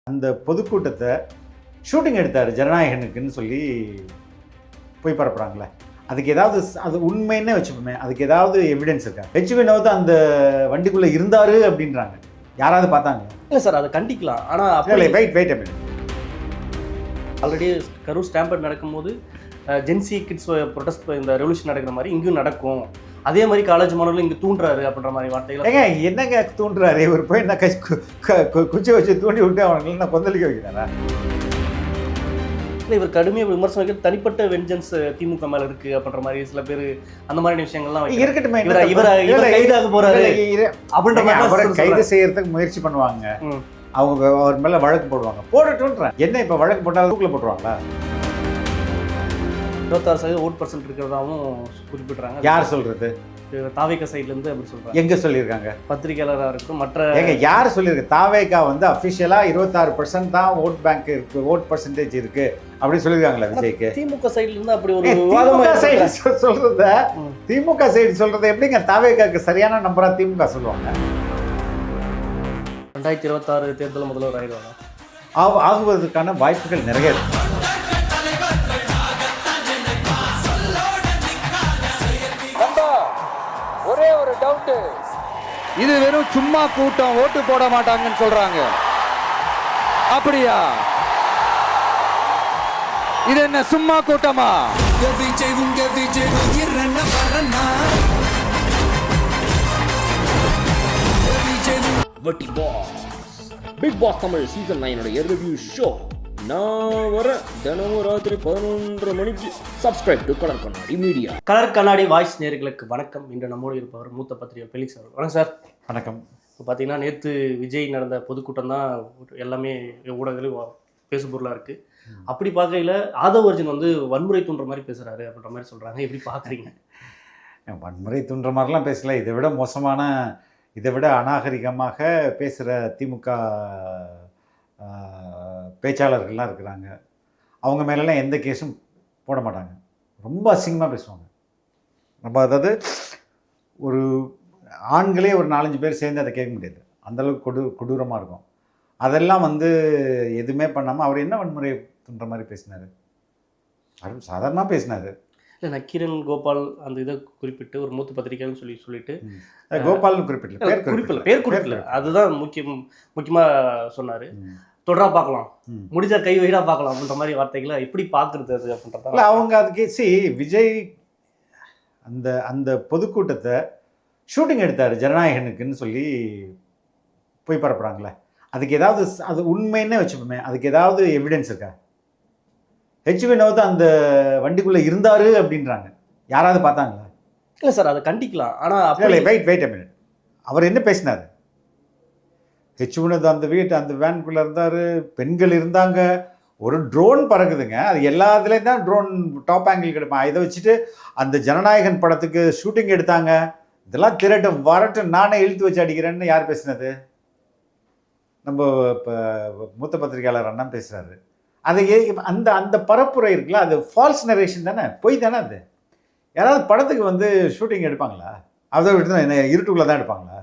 அந்த பொதுக்கூட்டத்தை ஷூட்டிங் எடுத்தார் ஜனநாயகனுக்குன்னு சொல்லி போய் பரப்புகிறாங்களே, அதுக்கு ஏதாவது அது உண்மைன்னே வச்சுப்போமே, அதுக்கு ஏதாவது எவிடன்ஸ் இருக்கா? ஹெச் வினோத் அந்த வண்டிக்குள்ளே இருந்தார் அப்படின்றாங்க. யாராவது பார்த்தாங்க? இல்லை சார், அதை கண்டிக்கலாம். ஆனால் வெயிட் ஆல்ரெடி கரூர் ஸ்டாம்பர்ட் நடக்கும்போது ஜென்சி கிட்ஸ் ப்ரொடெஸ்ட் இந்த ரெவல்யூஷன் நடக்கிற மாதிரி இங்கேயும் நடக்கும், அதே மாதிரி காலேஜ் மாணவர்களும் இங்கே தூண்டுறாரு அப்படின்ற மாதிரி வார்த்தைகள். ஏங்க என்னங்க தூண்டுறாரு? இவர் போய் என்ன குச்சி வச்சு தூண்டி விட்டு அவனுக்கு என்ன கொந்தளிக்க வைக்கிறாரா? இல்லை, இவர் கடுமையாக விமர்சனம் வைக்கிறது தனிப்பட்ட வெஞ்சன்ஸ் திமுக மேலே இருக்குது அப்படின்ற மாதிரி சில பேர் அந்த மாதிரி விஷயங்கள்லாம் இருக்கட்டுமே. இவர் கைதாக போகிறாரு அப்படின்ற மாதிரி அவரை கைது செய்யறதுக்கு முயற்சி பண்ணுவாங்க, அவங்க அவர் மேலே வழக்கு போடுவாங்க. போடட்டும்ன்றேன். என்ன இப்போ வழக்கு போட்டாலும் தூக்கில் போட்டுருவாங்களா? 26% ஓட் பர்சன்ட் இருக்கிறதாவும் குறிப்பிட்றாங்க. யார் சொல்றது? தாவேகா சைட்லேருந்து அப்படி சொல்கிறாங்க. எங்கே சொல்லியிருக்காங்க? பத்திரிகையாளராக இருக்கும் மற்ற யார் சொல்லியிருக்கு? தாவேகா வந்து அஃபிஷியலாக 26% தான் ஓட் பேங்க் இருக்குது, ஓட் பர்சன்டேஜ் இருக்குது அப்படின்னு சொல்லியிருக்காங்களா விஜய்க்கு? திமுக சைட்லேருந்து அப்படி ஒரு சொல்கிறத திமுக சைடு சொல்கிறத எப்படிங்க தாவேகாக்கு சரியான நம்பராக திமுக சொல்லுவாங்க? 2026 தேர்தல் முதல்வர் ஆகிடுவாங்க. ஆகுவதற்கான வாய்ப்புகள் நிறைய இருக்கு. ஒரே ஒரு டவுட், இது வெறும் சும்மா கூட்டம், ஓட்டு போட மாட்டாங்கன்னு சொல்றாங்க, அப்படியா? இது என்ன சும்மா கூட்டமா? Bigg Boss Tamil season 9 review show நான் வர தினமும் ராத்திரி 11:30 மணிக்கு. Subscribe to colour Kannadi media. Colour Kannadi voice நேயர்களுக்கு வணக்கம். இன்று நம்மோடு இருப்பவர் மூத்த பத்திரிகை ஃபெலிக்ஸ் அவர். வணக்கம் சார். வணக்கம். இப்போ பார்த்தீங்கன்னா நேற்று விஜய் நடந்த பொதுக்கூட்டம் தான் எல்லாமே ஊடகங்களும் பேசுபொருளாக இருக்குது. அப்படி பார்க்கையில் ஆதவ் அர்ஜுன் வந்து வன்முறை தூண்டுற மாதிரி பேசுகிறாரு அப்படின்ற மாதிரி சொல்கிறாங்க. எப்படி பார்க்குறீங்க? வன்முறை தூண்டுற மாதிரிலாம் பேசல. இதை விட மோசமான, இதை விட அநாகரிகமாக பேசுகிற திமுக பேச்சாளர்கள்லாம் இருக்கிறாங்க. அவங்க மேலெல்லாம் எந்த கேஸும் போட மாட்டாங்க. ரொம்ப அசிங்கமாக பேசுவாங்க. நம்ம அதாவது ஒரு ஆண்களே ஒரு 4-5 பேர் சேர்ந்து அதை கேட்க முடியாது, அந்தளவுக்கு கொடூரமாக இருக்கும். அதெல்லாம் வந்து எதுவுமே பண்ணாமல் அவர் என்ன வன்முறை தூண்டுற மாதிரி பேசினார்? அவர் சாதாரணமாக பேசினார். இல்லை, நக்கீரன் கோபால் அந்த இதை குறிப்பிட்டு ஒரு மூத்த பத்திரிகைன்னு சொல்லிட்டு கோபால்னு குறிப்பிடல, பேர் குறிப்பிடல. அதுதான் முக்கியமாக சொன்னார். தொடரா பார்க்கலாம், முடிஞ்சா கை வைடா பார்க்கலாம் அப்படின்ற மாதிரி வார்த்தைகளை எப்படி பார்க்குறது அது அப்படின்றத. இல்லை, அவங்க அதுக்கு விஜய் அந்த பொதுக்கூட்டத்தை ஷூட்டிங் எடுத்தார் ஜனநாயகனுக்குன்னு சொல்லி போய் பரப்புகிறாங்களே, அதுக்கு ஏதாவது அது உண்மைன்னே வச்சுப்போமே, அதுக்கு ஏதாவது எவிடன்ஸ் இருக்கா? ஹெச் வினோத் அந்த வண்டிக்குள்ளே இருந்தார் அப்படின்றாங்க. யாராவது பார்த்தாங்களா? இல்லை சார், அதை கண்டிக்கலாம். ஆனால் வெயிட் அவர் என்ன பேசினார்? ஹெச் வினோத் அந்த வேனுக்குள்ளே இருந்தார், பெண்கள் இருந்தாங்க, ஒரு ட்ரோன் பறக்குதுங்க. அது எல்லாத்துலேயும் தான் ட்ரோன் டாப் ஆங்கிள் கிடைப்பான். இதை வச்சுட்டு அந்த ஜனநாயகன் படத்துக்கு ஷூட்டிங் எடுத்தாங்க. இதெல்லாம் திரட்டும் வரட்டும், நானே இழுத்து வச்சு அடிக்கிறேன்னு யார் பேசினது? நம்ம இப்போ மூத்த பத்திரிகையாளர் அண்ணா பேசுகிறாரு. அது அந்த பரப்புரை இருக்குல்ல, அது ஃபால்ஸ் நரேஷன் தானே, பொய் தானே அது. யாராவது படத்துக்கு வந்து ஷூட்டிங் எடுப்பாங்களா? அதை விட்டு தான் என்ன இருட்டுக்குள்ளே தான் எடுப்பாங்களா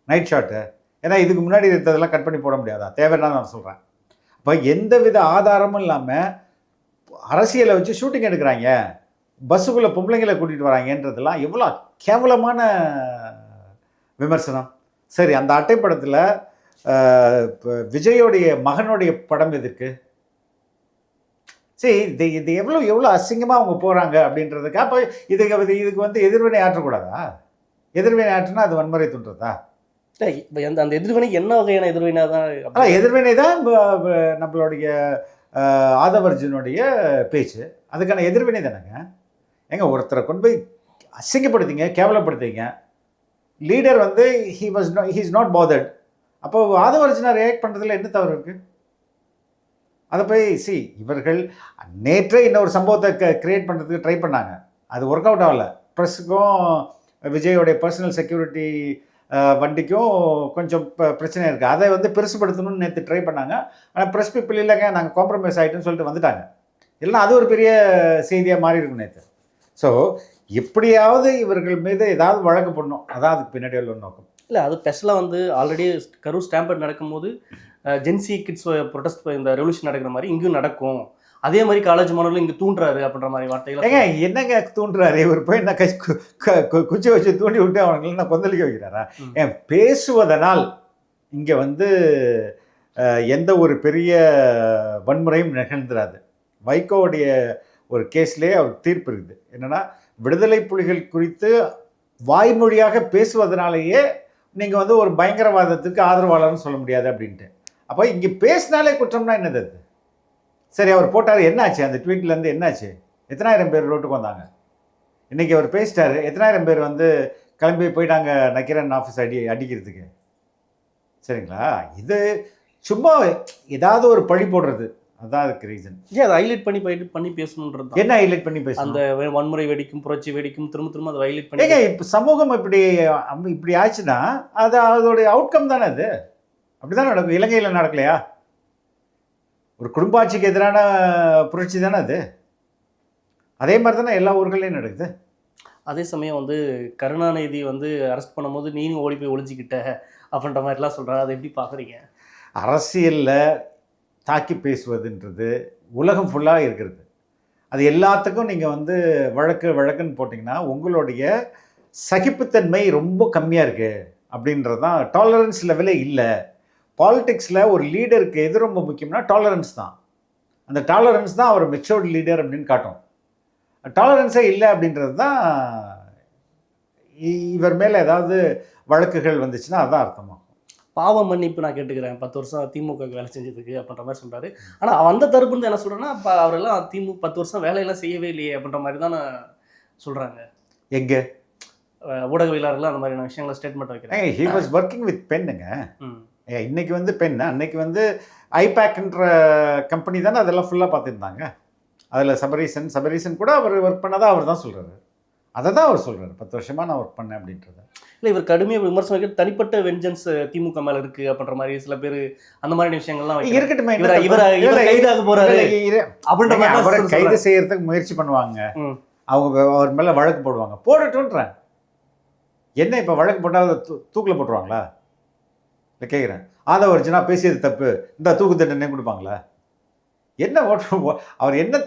நைட் ஷாட்டு? ஏன்னா இதுக்கு முன்னாடி இருக்கிறதெல்லாம் கட் பண்ணி போட முடியாதா? தேவைன்னா நான் சொல்கிறேன். இப்போ எந்த வித ஆதாரமும் இல்லாமல் அரசியலை வச்சு ஷூட்டிங் எடுக்கிறாங்க, பஸ்ஸுக்குள்ளே பொம்பளைங்களை கூட்டிகிட்டு வராங்கன்றதெல்லாம் எவ்வளோ கேவலமான விமர்சனம். சரி, அந்த அட்டைப்படத்தில் விஜயோடைய மகனுடைய படம் எதுக்கு? சரி, இது எவ்வளோ அசிங்கமாக அவங்க போகிறாங்க அப்படின்றதுக்கு. அப்போ இதுக்கு வந்து எதிர்வினை ஆற்றக்கூடாதா? எதிர்வினை ஆற்றுனா அது வன்முறை தூண்டுறதா? அந்த எதிர்வினை என்ன வகையான எதிர்வினை தான்? அதான் எதிர்வினை தான் நம்மளுடைய ஆதவ் அர்ஜுனுடைய பேச்சு. அதுக்கான எதிர்வினை தானேங்க. எங்க ஒருத்தரை கொண்டு போய் அசிங்கப்படுத்திங்க, கேவலப்படுத்திங்க. லீடர் வந்து ஹீ இஸ் நாட் பாதர்ட். அப்போ ஆதவ் அர்ஜுனை ரியாக்ட் பண்ணுறதுல என்ன தவறு இருக்குது? அதை போய் இவர்கள் நேற்றே இன்னொரு சம்பவத்தை கிரியேட் பண்ணுறதுக்கு ட்ரை பண்ணாங்க. அது ஒர்க் அவுட் ஆகலை. ப்ரெஸ்ஸுக்கும் விஜயோடைய பர்சனல் செக்யூரிட்டி வண்டிக்கும் கொஞ்சம் பிரச்சனை இருக்குது. அதை வந்து பெருசுப்படுத்தணும்னு நேற்று ட்ரை பண்ணாங்க. ஆனால் ப்ரெஸ் பீப்புள் இல்லைங்க, நாங்கள் காம்ப்ரமைஸ் ஆகிட்டுன்னு சொல்லிட்டு வந்துட்டாங்க. இல்லைன்னா அது ஒரு பெரிய செய்தியாக மாறி இருக்கும் நேற்று. ஸோ எப்படியாவது இவர்கள் மீது ஏதாவது வழக்கு பண்ணணும், அதான் அதுக்கு பின்னாடி உள்ள நோக்கம். இல்லை, அது ஸ்பெஷலாக வந்து ஆல்ரெடி கரூர் ஸ்டாம்பர்ட் நடக்கும்போது ஜென்சி கிட்ஸ் ப்ரொடெஸ்ட் இந்த ரெவல்யூஷன் நடக்கிற மாதிரி இங்கேயும் நடக்கும், அதே மாதிரி காலேஜ் மாணவர்கள் இங்கே தூண்டுறாரு அப்படின்ற மாதிரி வார்த்தைகள். ஏங்க என்னங்க தூண்டுறாரு இவர் போய் என்ன குச்சி வச்சு தூண்டி விட்டு அவனுங்களை என்ன கொந்தளிக்க வைக்கிறாரா? ஏன் பேசுவதனால் இங்கே வந்து எந்த ஒரு பெரிய வன்முறையும் நிகழ்ந்துராது. வைகோவுடைய ஒரு கேஸ்லேயே அவர் தீர்ப்பு இருக்குது. என்னென்னா விடுதலை புலிகள் குறித்து வாய்மொழியாக பேசுவதனாலேயே நீங்கள் வந்து ஒரு பயங்கரவாதத்துக்கு ஆதரவாளர்னு சொல்ல முடியாது அப்படின்ட்டு. அப்போ இங்கே பேசினாலே குற்றம்னா என்னது அது? சரி அவர் போட்டார், என்னாச்சு அந்த ட்வீட்லேருந்து என்னாச்சு? எத்தனாயிரம் பேர் ரோட்டுக்கு வந்தாங்க? இன்றைக்கி அவர் பேசிட்டாரு, எத்தனாயிரம் பேர் வந்து கிளம்பி போயிட்டாங்க நக்கீரன் ஆஃபீஸ் அடிக்கிறதுக்கு? சரிங்களா? இது சும்மா ஏதாவது ஒரு பழி போடுறது, அதுதான் அதுக்கு ரீசன். ஏன் அதை ஹைலைட் பண்ணி பேசணுன்றது? என்ன ஹைலைட் பண்ணி பேசணும்? அந்த வன்முறை வெடிக்கும், புரட்சி வெடிக்கும், திரும்ப அதை ஹைலைட் பண்ணி. ஏங்க இப்போ சமூகம் இப்படி ஆச்சுன்னா அது அதோடைய அவுட்கம் தானே அது. அப்படி தான் நடக்கும். இலங்கையில் நடக்கலையா? ஒரு குடும்பாட்சிக்கு எதிரான புரட்சி தானே அது. அதே மாதிரி தானே எல்லா ஊர்களையும் நடக்குது. அதே சமயம் வந்து கருணாநிதி வந்து அரெஸ்ட் பண்ணும்போது நீனும் ஓடி போய் ஒளிஞ்சிக்கிட்ட அப்படின்ற மாதிரிலாம் சொல்கிறாரு. அதை எப்படி பார்க்குறீங்க? அரசியலில் தாக்கி பேசுவதுன்றது உலகம் ஃபுல்லாக இருக்கிறது. அது எல்லாத்துக்கும் நீங்கள் வந்து வழக்குன்னு போட்டிங்கன்னா உங்களுடைய சகிப்புத்தன்மை ரொம்ப கம்மியாக இருக்குது அப்படின்றது தான். டாலரன்ஸ் லெவலே இல்லை. பாலிடிக்ஸில் ஒரு லீடருக்கு எது ரொம்ப முக்கியம்னா டாலரன்ஸ் தான். அந்த டாலரன்ஸ் தான் அவர் மெச்சூர்டு லீடர் அப்படின்னு காட்டும். டாலரன்ஸே இல்லை அப்படின்றது தான் இவர் மேலே ஏதாவது வழக்குகள் வந்துச்சுன்னா அதுதான் அர்த்தமாகும். பாவ மன்னிப்பு நான் கேட்டுக்கிறேன் 10 வருஷம் திமுகவுக்கு வேலை செஞ்சதுக்கு அப்படின்ற மாதிரி சொல்கிறாரு. ஆனால் அந்த தரப்புன்னு என்ன சொல்கிறேன்னா, இப்போ அவரெல்லாம் 10 வருஷம் வேலையெல்லாம் செய்யவே இல்லையே அப்படின்ற மாதிரி தான் சொல்கிறாங்க. எங்கே ஊடகவியலாளர்கள் அந்த மாதிரியான விஷயங்களை ஸ்டேட்மெண்ட் வைக்கிறாங்க. ஹி வாஸ் ஒர்க்கிங் வித் பென்னுங்க. இன்னைக்கு வந்து பென், அன்னைக்கு வந்து ஐபேக்ன்ற கம்பெனி தானே அதெல்லாம் ஃபுல்லாக பார்த்துருந்தாங்க. அதில் சபரீசன் கூட அவர் ஒர்க் பண்ணதான் அவர் தான் சொல்கிறாரு. அதை தான் அவர் சொல்கிறார், 10 வருஷமாக நான் ஒர்க் பண்ணேன் அப்படின்றத. இல்லை, இவர் கடுமையாக விமர்சனம் வைக்கிற தனிப்பட்ட வெஞ்சன்ஸ் திமுக மேலே இருக்குது அப்படின்ற மாதிரி சில பேர் அந்த மாதிரி விஷயங்கள்லாம் இருக்கட்டும். இவர் கைதாக போகிறாரு அப்படின்ற மாதிரி அவரை கைது செய்யறதுக்கு முயற்சி பண்ணுவாங்க. அவங்க அவர் மேலே வழக்கு போடுவாங்க. போடட்டுன்றேன். என்ன இப்போ வழக்கு போட்டால் தூக்கில் போட்டுருவாங்களா? இல்லை கேட்குறேன். ஆதவ அர்ஜுனா பேசியது தப்பு, இந்த தூக்கு தண்டனை கொடுப்பாங்களா? என்ன அவர் என்ன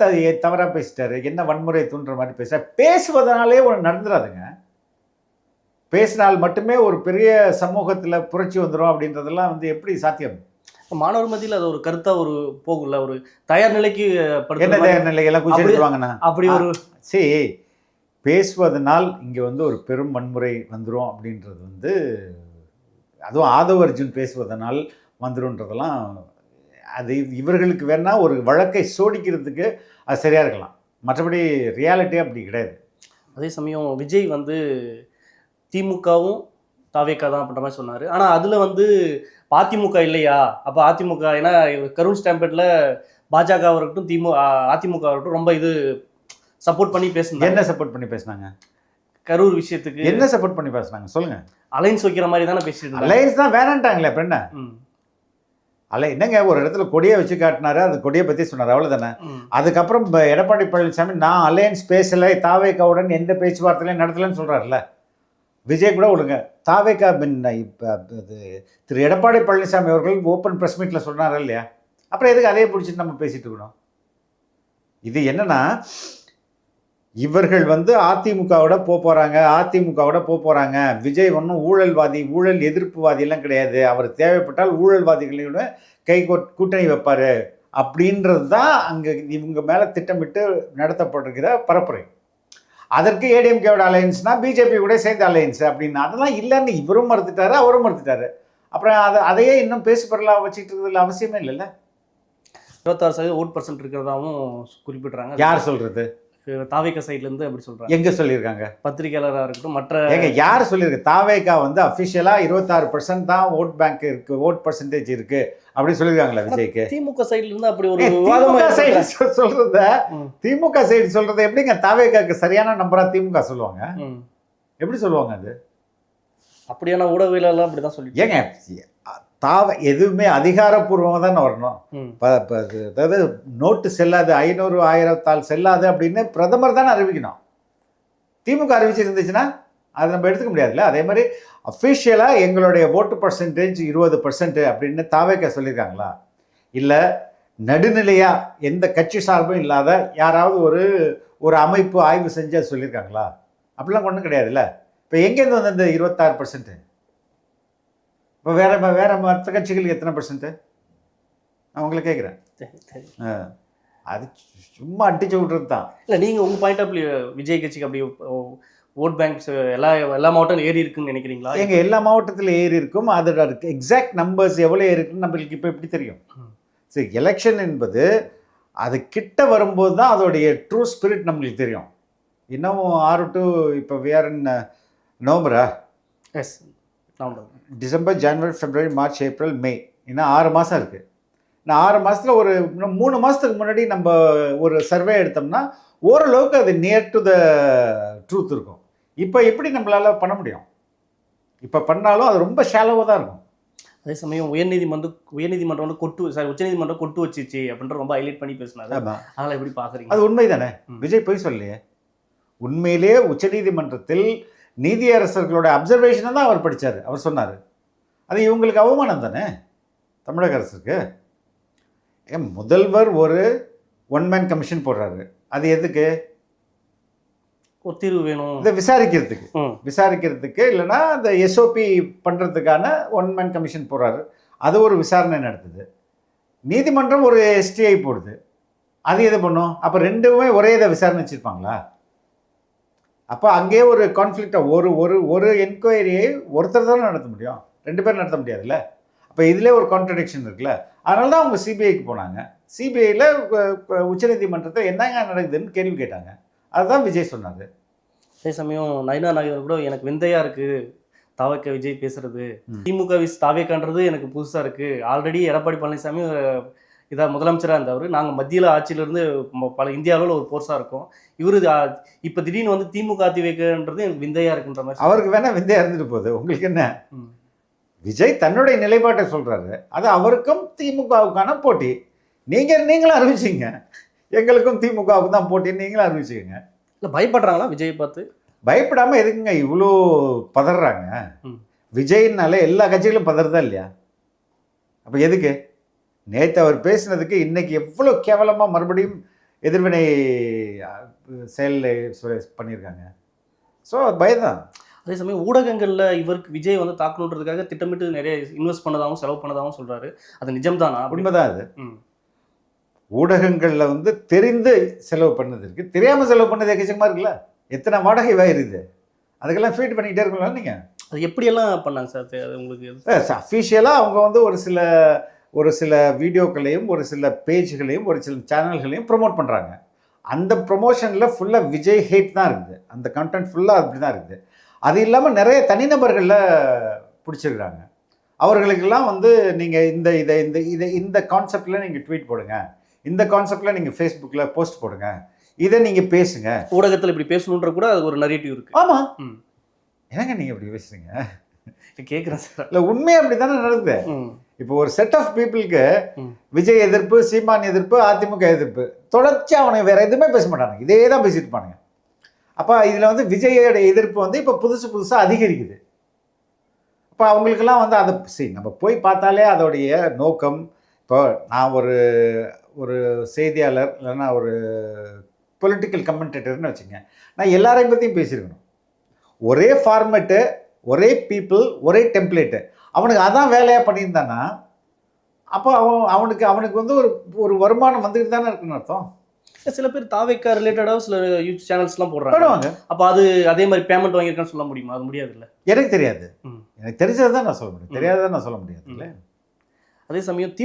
தவறாக பேசிட்டாரு? என்ன வன்முறை தூண்டுற மாதிரி பேசுவதனாலே ஒன்று நடந்துடாதுங்க. பேசினால் மட்டுமே ஒரு பெரிய சமூகத்தில் புரட்சி வந்துடும் அப்படின்றதெல்லாம் வந்து எப்படி சாத்தியம்? மாணவர் மத்தியில் அது ஒரு கருத்தாக ஒரு போகும்ல, ஒரு தயார் நிலைக்கு. என்ன தயார் நிலையெல்லாம் குச்சி எடுத்துவாங்கண்ணா அப்படி ஒரு சரி பேசுவதனால் இங்கே வந்து ஒரு பெரும் வன்முறை வந்துடும் அப்படின்றது வந்து, அதுவும் ஆதவ அர்ஜுன் பேசுவதனால் வந்துடும்ன்றதெல்லாம் அது இவர்களுக்கு வேணால் ஒரு வழக்கை சோடிக்கிறதுக்கு அது சரியாக இருக்கலாம். மற்றபடி ரியாலிட்டி அப்படி கிடையாது. அதே சமயம் விஜய் வந்து திமுகவும் தாவேக்கா தான் அப்படின்ற மாதிரி சொன்னார். ஆனால் அதில் வந்து அதிமுக இல்லையா? அப்போ அதிமுக, ஏன்னா கரூர் ஸ்டாம்பேட்டில் பாஜக இருக்கட்டும் அதிமுக இருக்கட்டும் ரொம்ப இது சப்போர்ட் பண்ணி பேசுனாங்க. என்ன சப்போர்ட் பண்ணி பேசினாங்க? கரூர் விஷயத்துக்கு என்ன சப்போர்ட் பண்ணி பேசுனாங்க சொல்லுங்கள். அலைன்ஸ் வைக்கிற மாதிரி தானே பேசிட்டு. அலைன்ஸ் தான் வேணான்ட்டாங்களே. அப்புறம் என்ன என்னங்க ஒரு இடத்துல கொடியை வச்சு காட்டினாரு, அந்த கொடியை பற்றி சொன்னார், அவ்வளோதானே. அதுக்கப்புறம் எடப்பாடி பழனிசாமி நான் அலையன்ஸ் பேசலை, தாவேக்காவுடன் எந்த பேச்சுவார்த்தையிலையும் நடத்தலைன்னு சொல்கிறாருல்ல. விஜய் கூட விடுங்க, தாவேக்கா இப்போ திரு எடப்பாடி பழனிசாமி அவர்கள் ஓப்பன் ப்ரெஸ் மீட்டில் சொன்னார் இல்லையா? அப்புறம் எதுக்கு அதையே பிடிச்சிட்டு நம்ம பேசிட்டு இருக்கணும்? இது என்னன்னா, இவர்கள் வந்து அதிமுகவோட போகிறாங்க. விஜய் ஒன்றும் ஊழல்வாதி, ஊழல் எதிர்ப்புவாதியெல்லாம் கிடையாது. அவர் தேவைப்பட்டால் ஊழல்வாதிகளோட கூட்டணி வைப்பார் அப்படின்றது தான் அங்கே இவங்க மேலே திட்டமிட்டு நடத்தப்பட்டிருக்கிற பரப்புரை. அதற்கு ஏடிஎம்கேவோட அலையன்ஸ்னால் பிஜேபி கூட சேர்ந்த அலையன்ஸ் அப்படின்னு அதெல்லாம் இல்லைன்னு இவரும் மறுத்துட்டாரு, அவரும் மறுத்துட்டாரு. அப்புறம் அதையே இன்னும் பேசு பொருளாக வச்சுட்டு இருக்கிறதுல அவசியமே இல்லைல்ல. 26% ஓட் % இருக்கிறதாவும் குறிப்பிட்றாங்க. யார் சொல்கிறது? தாவேக்கா சைட்லேருந்து அப்படி சொல்கிறாங்க. எங்கே சொல்லியிருக்காங்க? பத்திரிகையாளராக இருக்கட்டும், மற்ற யார் சொல்லியிருக்கு? தாவேக்கா வந்து அஃபிஷியலாக 26% தான் ஓட் பேங்க் இருக்குது, ஓட் பர்சன்டேஜ் இருக்குது அப்படின்னு சொல்லியிருக்காங்களா விஜய்க்கு? திமுக சைட்லேருந்து அப்படி ஒரு திமுக சைடு சொல்கிறத எப்படிங்க தாவேக்காக்கு சரியான நம்பராக திமுக சொல்லுவாங்க? எப்படி சொல்லுவாங்க? அது அப்படியான ஊடகவியலாளர் அப்படி தான் சொல்லி. ஏங்க எதுவுமே அதிகாரப்பூர்வமாக தானே வரணும். அதாவது நோட்டு செல்லாது, 500 1000 செல்லாது அப்படின்னு பிரதமர் தானே அறிவிக்கணும். திமுக அறிவிச்சிருந்துச்சுன்னா அதை நம்ம எடுத்துக்க முடியாதுல்ல. அதே மாதிரி அஃபிஷியலாக எங்களுடைய ஓட்டு பர்சன்டேஜ் 20% அப்படின்னு தாவேக்கா சொல்லியிருக்காங்களா? இல்லை நடுநிலையாக எந்த கட்சி சார்பும் இல்லாத யாராவது ஒரு அமைப்பு ஆய்வு செஞ்சு அது சொல்லியிருக்காங்களா? அப்படிலாம் ஒன்றும் கிடையாதுல்ல. இப்போ எங்கேருந்து வந்து இந்த 26%? இப்போ வேறு மற்ற கட்சிகளுக்கு எத்தனை பர்சன்ட்டு? நான் உங்களை கேட்குறேன். அது சும்மா அடிச்சு விட்றது தான். இல்லை, நீங்கள் உங்கள் பாயிண்ட் ஆஃப் விஜய் கட்சிக்கு அப்படி ஓட் பேங்க்ஸ் எல்லா மாவட்டம் ஏறி இருக்குன்னு நினைக்கிறீங்களா? எங்கள் எல்லா மாவட்டத்தில் ஏறி இருக்கும். அதோட எக்ஸாக்ட் நம்பர்ஸ் எவ்வளோ இருக்குன்னு நம்மளுக்கு இப்போ எப்படி தெரியும்? சரி, எலெக்ஷன் என்பது அது கிட்ட வரும்போது தான் அதோடைய ட்ரூ ஸ்பிரிட் நம்மளுக்கு தெரியும். இன்னும் 6 to இப்போ விஆர் இன் நவம்பரா? எஸ், நவம்பர், டிசம்பர், ஜனவரி, பிப்ரவரி, மார்ச், ஏப்ரல், மே, இன்னும் 6 மாதம் இருக்குது. நான் 6 மாதத்தில் இன்னும் 3 மாதத்துக்கு முன்னாடி நம்ம ஒரு சர்வே எடுத்தோம்னா ஓரளவுக்கு அது நியர் டு த ட்ரூத் இருக்கும். இப்போ எப்படி நம்மளால் பண்ண முடியும்? இப்போ பண்ணாலும் அது ரொம்ப ஷாலோவாக தான் இருக்கும். அதே சமயம் உயர்நீதிமன்றம் வந்து உச்சநீதிமன்றம் கொட்டு வச்சிச்சு அப்படின்ற ரொம்ப ஹைலைட் பண்ணி பேசினாரு. அதனால் எப்படி பார்க்குறீங்க? அது உண்மை தானே? விஜய் போய் சொல்லலையே. உண்மையிலேயே உச்சநீதிமன்றத்தில் நீதியரசர்களோட அப்சர்வேஷனை தான் அவர் படித்தார், அவர் சொன்னார். அது இவங்களுக்கு அவமானம் தானே தமிழக அரசுக்கு. முதல்வர் ஒரு ஒன்-மேன் கமிஷன் போடுறாரு. அது எதுக்கு? ஒரு தீர்வு வேணும், இதை விசாரிக்கிறதுக்கு இல்லைன்னா இந்த எஸ்ஓபி பண்ணுறதுக்கான ஒன்-மேன் கமிஷன் போடுறாரு. அது ஒரு விசாரணை நடத்துது. நீதிமன்றம் ஒரு எஸ்டிஐ போடுது. அது எது பண்ணும்? அப்போ ரெண்டுமே ஒரே இதை விசாரணை வச்சுருப்பாங்களா? அப்போ அங்கேயே ஒரு கான்ஃப்ளிக்டாக ஒரு என்கொயரியை ஒருத்தர் தானே நடத்த முடியும், 2 பேர் நடத்த முடியாதுல்ல. அப்போ இதிலே ஒரு கான்ட்ரடிக்ஷன் இருக்குல்ல. அதனால தான் அவங்க சிபிஐக்கு போனாங்க. சிபிஐயில் உச்சநீதிமன்றத்தை என்னங்க நடக்குதுன்னு கேள்வி கேட்டாங்க. அதுதான் விஜய் சொன்னார். அதே சமயம் நயினா நாகேந்திரன் கூட எனக்கு விந்தையாக இருக்குது தாவேக்கா விஜய் பேசுகிறது, திமுக தாவேக்கான்றது எனக்கு புதுசாக இருக்குது. ஆல்ரெடி எடப்பாடி பழனிசாமி முதலமைச்சராக இருந்தவர், நாங்கள் மத்தியில் ஆட்சியிலேருந்து பல இந்திய அளவில் ஒரு போர்ஸாக இருக்கும். இவர் இப்போ திடீர்னு வந்து திமுக அதிவேக்கன்றது எனக்கு விந்தையாக இருக்குன்ற மாதிரி. அவருக்கு வேணால் விந்தையாக இருந்துட்டு போகுது, உங்களுக்கு என்ன? விஜய் தன்னுடைய நிலைப்பாட்டை சொல்கிறாரு. அது அவருக்கும் திமுகவுக்கான போட்டி. நீங்களும் அறிவிச்சிங்க, எங்களுக்கும் திமுகவுக்கு தான் போட்டின்னு நீங்களும் அறிவிச்சுக்கோங்க. இல்லை, பயப்படுறாங்களா விஜயை பார்த்து? பயப்படாமல் எதுக்குங்க இவ்வளோ பதறாங்க? விஜய்னால எல்லா கட்சிகளும் பதறதா இல்லையா? அப்போ எதுக்கு? நேற்று அவர் பேசினதுக்கு இன்னைக்கு எவ்வளோ கேவலமாக மறுபடியும் எதிர்வினை செயலில் பண்ணியிருக்காங்க. ஸோ பயம்தான். அதே சமயம் ஊடகங்களில் இவருக்கு விஜய் வந்து தாக்கணுன்றதுக்காக திட்டமிட்டு நிறைய இன்வெஸ்ட் பண்ணதாகவும் செலவு பண்ணதாகவும் சொல்கிறாரு. அது நிஜம்தானா? உண்மைதான். அது ஊடகங்களில் வந்து தெரிந்து செலவு பண்ணது இருக்குது, தெரியாமல் செலவு பண்ணது எக்கச்சக்கமாக இருக்குல்ல. எத்தனை வாடகை வாயிருது, அதுக்கெல்லாம் ஃபீட் பண்ணிக்கிட்டே இருக்கலாம். நீங்கள் அது எப்படியெல்லாம் பண்ணாங்க சார்? அது உங்களுக்கு அஃபிஷியலாக அவங்க வந்து ஒரு சில வீடியோக்களையும் ஒரு சில பேஜ்களையும் ஒரு சில சேனல்களையும் ப்ரொமோட் பண்ணுறாங்க. அந்த ப்ரொமோஷனில் ஃபுல்லாக விஜய் ஹேட் தான் இருக்குது. அந்த கண்டென்ட் ஃபுல்லாக அப்படி தான் இருக்குது. அது இல்லாமல் நிறைய தனிநபர்களில் பிடிச்சிருக்கிறாங்க. அவர்களுக்கெல்லாம் வந்து நீங்கள் இந்த கான்செப்டில் நீங்கள் ட்வீட் போடுங்க, இந்த கான்செப்டில் நீங்கள் ஃபேஸ்புக்கில் போஸ்ட் போடுங்க, இதை நீங்கள் பேசுங்க. ஊடகத்தில் இப்படி பேசணுன்ற கூட அது ஒரு நரேட்டிவ் இருக்குது. ஆமாம், என்னங்க நீங்கள் இப்படி பேசுறீங்க? கேட்குறேன் சார். இல்லை, உண்மையாக அப்படி தானே நடக்குது. இப்போ ஒரு செட் ஆஃப் பீப்புளுக்கு விஜய் எதிர்ப்பு, சீமான் எதிர்ப்பு, அதிமுக எதிர்ப்பு, தொடர்ச்சி அவனுக்கு வேறு எதுவுமே பேச மாட்டானுங்க, இதே தான் பேசிட்டு இருப்பானுங்க. அப்போ இதில் வந்து விஜயோட எதிர்ப்பு வந்து இப்போ புதுசாக அதிகரிக்குது. இப்போ அவங்களுக்கெல்லாம் வந்து அதை நம்ம போய் பார்த்தாலே அதோடைய நோக்கம். இப்போ நான் ஒரு செய்தியாளர் இல்லைன்னா ஒரு பொலிட்டிக்கல் கமெண்டேட்டர்னு வச்சுங்க, நான் எல்லாரையும் பற்றியும் பேசியிருக்கணும். ஒரே ஃபார்மேட்டு, ஒரே பீப்புள், ஒரே டெம்ப்ளேட்டு, அவனுக்கு அதான் வேலையாக பண்ணியிருந்தானா அப்போ அவனுக்கு வந்து ஒரு வருமானம் வந்துக்கிட்டு தானே இருக்குன்னு அர்த்தம். சில பேர் தாவேக்கா ரிலேட்டடாக சில யூடியூப் சேனல்ஸ்லாம் போடுறாங்க. அப்போ அது அதே மாதிரி பேமெண்ட் வாங்கியிருக்கான்னு சொல்ல முடியுமா? அது முடியாது இல்லை. எனக்கு தெரியாது, எனக்கு தெரிஞ்சதை தான் நான் சொல்ல முடியும், தெரியாததான் நான் சொல்ல முடியாது இல்லை. அதே சமயம்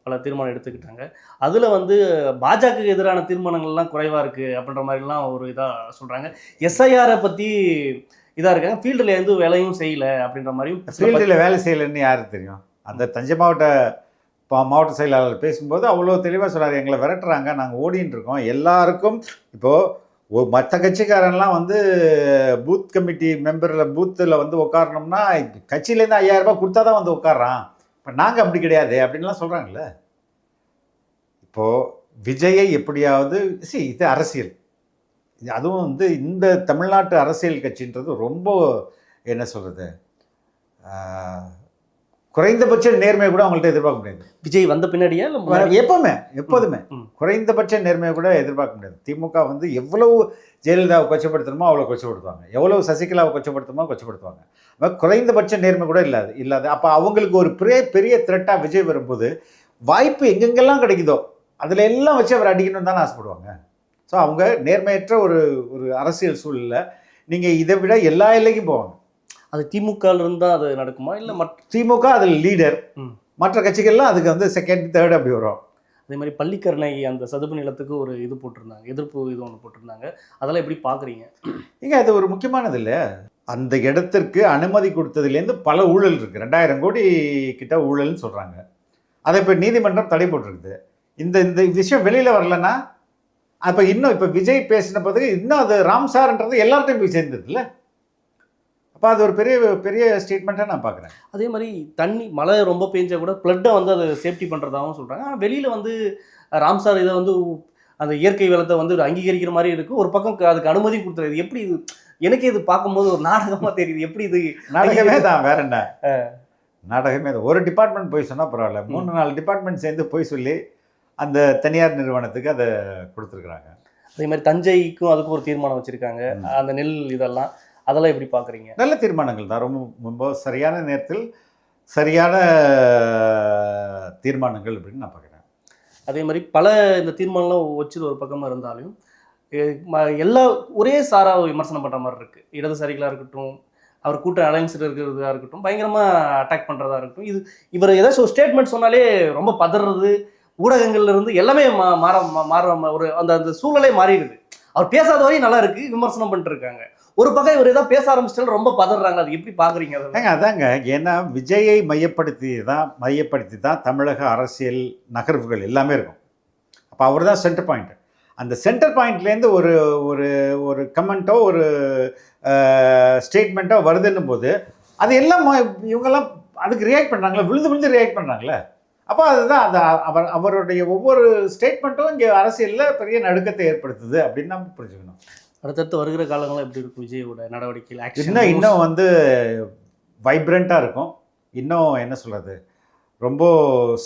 பல தீர்மானம் எடுத்துக்கிட்டாங்க. அதில் வந்து பாஜகவுக்கு எதிரான தீர்மானங்கள்லாம் குறைவாக இருக்குது அப்படின்ற மாதிரிலாம் ஒரு இதாக சொல்கிறாங்க. எஸ்ஐஆரை பற்றி இதாக இருக்காங்க, ஃபீல்டில் எந்த வேலையும் செய்யலை அப்படின்ற மாதிரியும். ஃபீல்டில் வேலை செய்யலைன்னு யாருக்கு தெரியும்? அந்த தஞ்சை மாவட்ட செயலாளர் பேசும்போது அவ்வளோ தெளிவாக சொன்னார், எங்களை விரட்டுறாங்க, நாங்கள் ஓடின்னு இருக்கோம். எல்லாருக்கும் இப்போது மற்ற கட்சிக்காரன்லாம் வந்து பூத் கமிட்டி மெம்பரில் பூத்தில் வந்து உட்காரணும்னா கட்சியிலேருந்து 5000 ரூபாய் கொடுத்தா தான் வந்து உட்காரான். இப்போ நாங்கள் அப்படி கிடையாது அப்படின்லாம் சொல்கிறாங்கல்ல. இப்போது விஜயை எப்படியாவது இது அரசியல், அதுவும் வந்து இந்த தமிழ்நாட்டு அரசியல் கட்சின்றது ரொம்ப என்ன சொல்கிறது, குறைந்தபட்ச நேர்மையை கூட அவங்கள்ட்ட எதிர்பார்க்க முடியாது. விஜய் வந்த பின்னாடியா இல்லை எப்போதுமே குறைந்தபட்ச நேர்மையை கூட எதிர்பார்க்க முடியாது. திமுக வந்து எவ்வளவு ஜெயலலிதாவை கொச்சப்படுத்தணுமோ அவ்வளோ கொச்சப்படுத்துவாங்க, எவ்வளவு சசிகலாவை கொச்சப்படுத்தணுமோ கொச்சப்படுத்துவாங்க. குறைந்தபட்ச நேர்மை கூட இல்லாது அப்போ அவங்களுக்கு ஒரு பெரிய த்ரெட்டாக விஜய் வரும்போது வாய்ப்பு எங்கெங்கெல்லாம் கிடைக்குதோ அதில் எல்லாம் வச்சு அவர் அடிக்கணும்னு தானே ஆசைப்படுவாங்க. ஸோ அவங்க நேர்மையற்ற ஒரு அரசியல் சூழலில் நீங்கள் இதை விட எல்லா எல்லைக்கும் போவாங்க. அது திமுகவில் இருந்தால் அது நடக்குமா இல்லை திமுக அதில் லீடர், மற்ற கட்சிகள்லாம் அதுக்கு வந்து செகண்ட் தேர்ட் அப்படி வரும். அதே மாதிரி பள்ளிக்கரணை அந்த சதுப்பு நிலத்துக்கு ஒரு இது போட்டிருந்தாங்க, எதிர்ப்பு இது ஒன்று போட்டிருந்தாங்க. அதெல்லாம் எப்படி பார்க்குறீங்க? ஏங்க அது ஒரு முக்கியமானது இல்லை. அந்த இடத்திற்கு அனுமதி கொடுத்ததுலேருந்து பல ஊழல் இருக்குது. 2000 கோடி கிட்ட ஊழல்னு சொல்கிறாங்க. அதை இப்போ நீதிமன்றம் தடை போட்டிருக்குது. இந்த விஷயம் வெளியில் வரலன்னா அப்போ இப்போ விஜய் பேசின பிறகு இன்னும் அது ராம்சார்ன்றது எல்லார்ட்டையும் போய் சேர்ந்ததுல்ல. அப்போ அது ஒரு பெரிய ஸ்டேட்மெண்ட்டாக நான் பார்க்குறேன். அதே மாதிரி மழை ரொம்ப பெஞ்சா கூட ஃப்ளட்டை வந்து அது சேஃப்டி பண்ணுறதாகவும் சொல்கிறாங்க. ஆனால் வெளியில் வந்து ராம்சார் இதை வந்து அந்த இயற்கை வளத்தை வந்து அங்கீகரிக்கிற மாதிரி இருக்குது. ஒரு பக்கம் அதுக்கு அனுமதி கொடுத்துருது. எப்படி இது எனக்கு இது பார்க்கும்போது ஒரு நாடகமாக தெரியுது. எப்படி இது நாடகமே தான், வேற என்ன நாடகமே தான். ஒரு டிபார்ட்மெண்ட் போய் சொன்னால் பரவாயில்ல, 3-4 டிபார்ட்மெண்ட் சேர்ந்து போய் சொல்லி அந்த தனியார் நிறுவனத்துக்கு அதை கொடுத்துருக்குறாங்க. அதே மாதிரி தஞ்சைக்கும் அதுக்கும் ஒரு தீர்மானம் வச்சுருக்காங்க. அந்த நெல் அதெல்லாம் எப்படி பார்க்குறீங்க? நல்ல தீர்மானங்கள் தான், ரொம்ப சரியான நேரத்தில் சரியான தீர்மானங்கள் அப்படின்னு நான் பார்க்குறேன். அதே மாதிரி பல இந்த தீர்மானம்லாம் வச்சது ஒரு பக்கமாக இருந்தாலும் எல்லா ஒரே சாராக விமர்சனம் பண்ணுற மாதிரி இருக்குது. இடதுசாரிகளாக இருக்கட்டும், அவர் கூட்ட அலைன்ஸில் இருக்கிறதா இருக்கட்டும், பயங்கரமாக அட்டாக் பண்ணுறதா இருக்கட்டும். இவர் ஏதாச்சும் ஒரு ஸ்டேட்மெண்ட் சொன்னாலே ரொம்ப பதறது, ஊடகங்கள்ல இருந்து எல்லாமே மாற ஒரு அந்த சூழலே மாறிடுது. அவர் பேசாத வரையும் நல்லா இருக்கு, விமர்சனம் பண்ணிட்டு இருக்காங்க. ஒரு பக்கம் இவர் ஏதாவது பேச ஆரம்பிச்சிட்டாலும் ரொம்ப பதறாங்க. அது எப்படி பார்க்குறீங்க? அதாங்க, ஏன்னா விஜயை மையப்படுத்தி தான் தமிழக அரசியல் நகர்வுகள் எல்லாமே இருக்கும். அப்போ அவர் தான் சென்டர் பாயிண்ட். அந்த சென்டர் பாயிண்ட்லேருந்து ஒரு ஒரு ஒரு கமெண்ட்டோ ஒரு ஸ்டேட்மெண்ட்டோ வருதுன்னும் போது அது எல்லாம் இவங்கெல்லாம் அதுக்கு ரியாக்ட் பண்ணுறாங்களே, விழுந்து ரியாக்ட் பண்ணுறாங்களே. அப்போ அதுதான் அவருடைய ஒவ்வொரு ஸ்டேட்மெண்ட்டும் இங்கே அரசியலில் பெரிய நடுக்கத்தை ஏற்படுத்துது அப்படின்னு நம்ம புரிஞ்சுக்கணும். அடுத்தடுத்து வருகிற காலங்களும் எப்படி இருக்கும் விஜயோட நடவடிக்கைகள்? இன்னும் வந்து வைப்ரண்ட்டாக இருக்கும். இன்னும் என்ன சொல்கிறது, ரொம்ப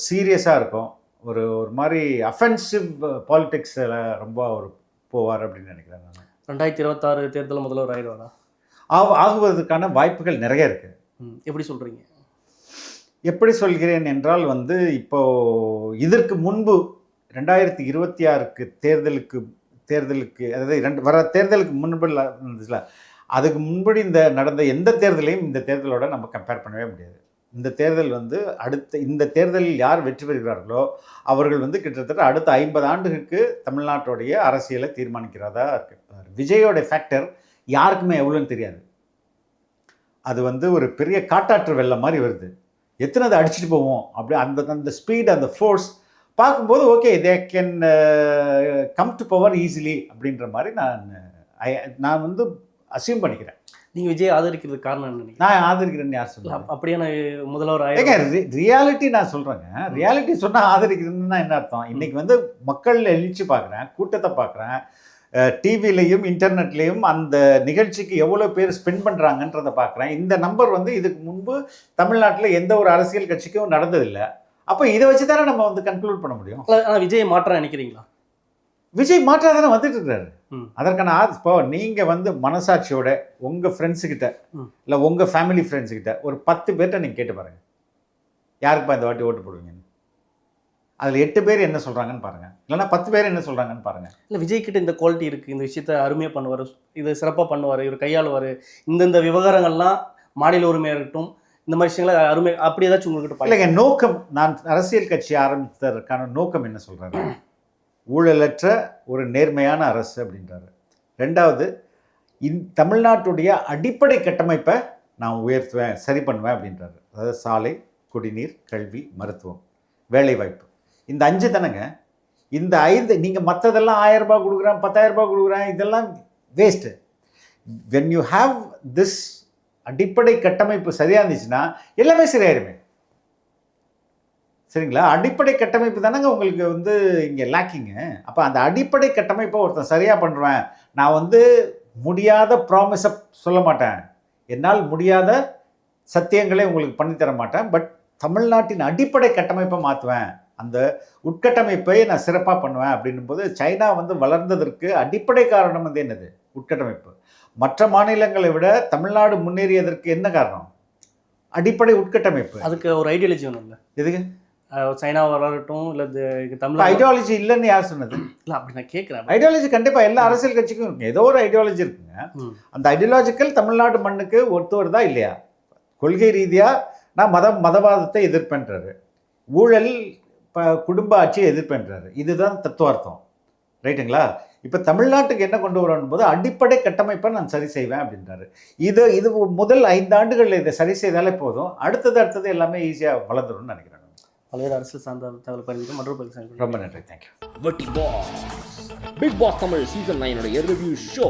சீரியஸாக இருக்கும். ஒரு மாதிரி அஃபென்சிவ் பாலிடிக்ஸில் ரொம்ப அவர் போவார் அப்படின்னு நினைக்கிறேன் நான். 2026 தேர்தல் முதல்வர் ஆயிடுவாரா? ஆகுவதற்கான வாய்ப்புகள் நிறைய இருக்குது. எப்படி சொல்கிறீங்க? எப்படி சொல்கிறேன் என்றால் வந்து இப்போது இதற்கு முன்பு 2026 தேர்தலுக்கு அதாவது வர தேர்தலுக்கு முன்பு இருந்துச்சுல, அதுக்கு முன்படி நடந்த எந்த தேர்தலையும் இந்த தேர்தலோட நம்ம கம்பேர் பண்ணவே முடியாது. இந்த தேர்தல் வந்து இந்த தேர்தலில் யார் வெற்றி பெறுகிறார்களோ அவர்கள் வந்து கிட்டத்தட்ட அடுத்த 50 ஆண்டுகளுக்கு தமிழ்நாட்டுடைய அரசியலை தீர்மானிக்கிறதா இருக்குது. விஜயோட ஃபேக்டர் யாருக்குமே எவ்வளோன்னு தெரியாது. அது வந்து ஒரு பெரிய காட்டாற்று வெள்ளம் மாதிரி வருது. எத்தனை அதை அடிச்சுட்டு போவோம் அப்படி அந்த ஸ்பீட், அந்த ஃபோர்ஸ் பார்க்கும்போது okay they can come to power easily அப்படின்ற மாதிரி நான் வந்து அசியூம் பண்ணிக்கிறேன். நீங்கள் விஜய் ஆதரிக்கிறதுக்கு காரணம் என்ன? நான் ஆதரிக்கிறேன்னு யார் சொல்லுங்கள்? அப்படியான முதல்வர் ஏங்க ரியாலிட்டி நான் சொல்கிறேங்க. ரியாலிட்டி சொன்னால் ஆதரிக்கிறதுன்னா என்ன அர்த்தம்? இன்றைக்கி வந்து மக்கள் எழுச்சி பார்க்குறேன், கூட்டத்தை பார்க்குறேன், டிவிலையும் இன்டர்நெட்லேயும் அந்த நிகழ்ச்சிக்கு எவ்வளோ பேர் ஸ்பெண்ட் பண்ணுறாங்கன்றதை பார்க்குறேன். இந்த நம்பர் வந்து இதுக்கு முன்பு தமிழ்நாட்டில் எந்த ஒரு அரசியல் கட்சிக்கும் நடந்ததில்லை. அப்போ இதை வச்சு தானே நம்ம வந்து கன்க்ளூட் பண்ண முடியும். ஆனால் விஜய் மாற்றம் நினைக்கிறீங்களா? விஜய் மாற்றம் தானே வந்துட்டு இருக்காரு. அதற்கான இப்போ நீங்கள் வந்து மனசாட்சியோட உங்கள் ஃப்ரெண்ட்ஸுக்கிட்ட இல்லை உங்கள் ஃபேமிலி ஃப்ரெண்ட்ஸுக்கிட்ட ஒரு 10 பேர்கிட்ட நீங்கள் கேட்டு பாருங்கள், யாருக்குப்பா இந்த வாட்டி ஓட்டு போடுவீங்கன்னு. அதில் 8 பேர் என்ன சொல்கிறாங்கன்னு பாருங்கள், இல்லைன்னா 10 பேர் என்ன சொல்கிறாங்கன்னு பாருங்கள். இல்லை விஜய் கிட்ட இந்த குவாலிட்டி இருக்குது, இந்த விஷயத்த அருமையாக பண்ணுவார், இதை சிறப்பாக பண்ணுவார், இவர் கையாளுவார், இந்த விவகாரங்கள்லாம் மாநில உரிமையாக இருக்கட்டும், இந்த மாதிரி விஷயங்களை அருமை அப்படி ஏதாச்சும் உங்கள்கிட்ட இல்லைங்க. நோக்கம், நான் அரசியல் கட்சி ஆரம்பித்ததற்கான நோக்கம் என்ன சொல்கிறாரு? ஊழலற்ற ஒரு நேர்மையான அரசு அப்படின்றாரு. 2வது, தமிழ்நாட்டுடைய அடிப்படை கட்டமைப்பை நான் உயர்த்துவேன், சரி பண்ணுவேன் அப்படின்றாரு. அதாவது சாலை, குடிநீர், கல்வி, மருத்துவம், வேலைவாய்ப்பு, இந்த 5 தானேங்க. இந்த 5 நீங்கள் மற்றதெல்லாம் 1000 ரூபாய் கொடுக்குறேன், 10,000 ரூபாய் கொடுக்குறேன், இதெல்லாம் waste. When you have this அடிப்படை கட்டமைப்பு சரியாக இருந்துச்சுன்னா எல்லாமே சரியாயிருமே. சரிங்களா? அடிப்படை கட்டமைப்பு தானங்க உங்களுக்கு வந்து இங்கே லேக்கிங்கு. அப்போ அந்த அடிப்படை கட்டமைப்பை ஒருத்தன் சரியாக பண்ணுவேன், நான் வந்து முடியாத ப்ராமிஸை சொல்ல மாட்டேன், என்னால் முடியாத சத்தியங்களை உங்களுக்கு பண்ணித்தர மாட்டேன், பட் தமிழ்நாட்டின் அடிப்படை கட்டமைப்பை மாற்றுவேன், அந்த உட்கட்டமைப்பை நான் சிறப்பாக பண்ணுவேன் அப்படின்னும் போது சைனா வந்து வளர்ந்ததற்கு அடிப்படை காரணம் வந்து என்னது? உட்கட்டமைப்பு. மற்ற மாநிலங்களை விட தமிழ்நாடு முன்னேறியதற்கு என்ன காரணம்? அடிப்படை உட்கட்டமைப்பு. அதுக்கு ஒரு ஐடியாலஜி வேணும் இல்லை? எதுக்கு? சைனா வளரட்டும் இல்லை தமிழ் ஐடியாலஜி இல்லைன்னு யார் சொன்னது? இல்லை அப்படி நான் கேட்குறேன். ஐடியாலஜி கண்டிப்பாக எல்லா அரசியல் கட்சிக்கும் இருக்குங்க, ஏதோ ஒரு ஐடியாலஜி இருக்குங்க. அந்த ஐடியாலஜிக்கல் தமிழ்நாடு மண்ணுக்கு ஒத்து வருதா இல்லையா? கொள்கை ரீதியாக நான் மதவாதத்தை எதிர்ப்பேன்றாரு, ஊழல் குடும்ப ஆட்சியை எதிர்ப்பேன்றாரு, இதுதான் தத்துவார்த்தம், ரைட்டுங்களா? இப்போ தமிழ்நாட்டுக்கு என்ன கொண்டு வரணும் போது அடிப்படை கட்டமைப்பை நான் சரி செய்வேன் அப்படின்றாரு. இது முதல் 5 ஆண்டுகளில் இதை சரி செய்தாலே போதும், அடுத்தது எல்லாமே ஈஸியாக வளர்ந்துரும்னு நினைக்கிறேன். பல்வேறு அரசியல் சார்ந்த தகவல் பண்ணிட்டு மற்றொரு பதிவு. ரொம்ப நன்றி, தேங்க்யூ. வட்டி boss Bigg Boss Tamil season 9 review show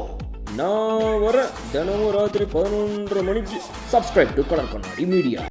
நான் வர தினமும் ராத்திரி 11:30 மணிக்கு. Subscribe to colour Kannadi media.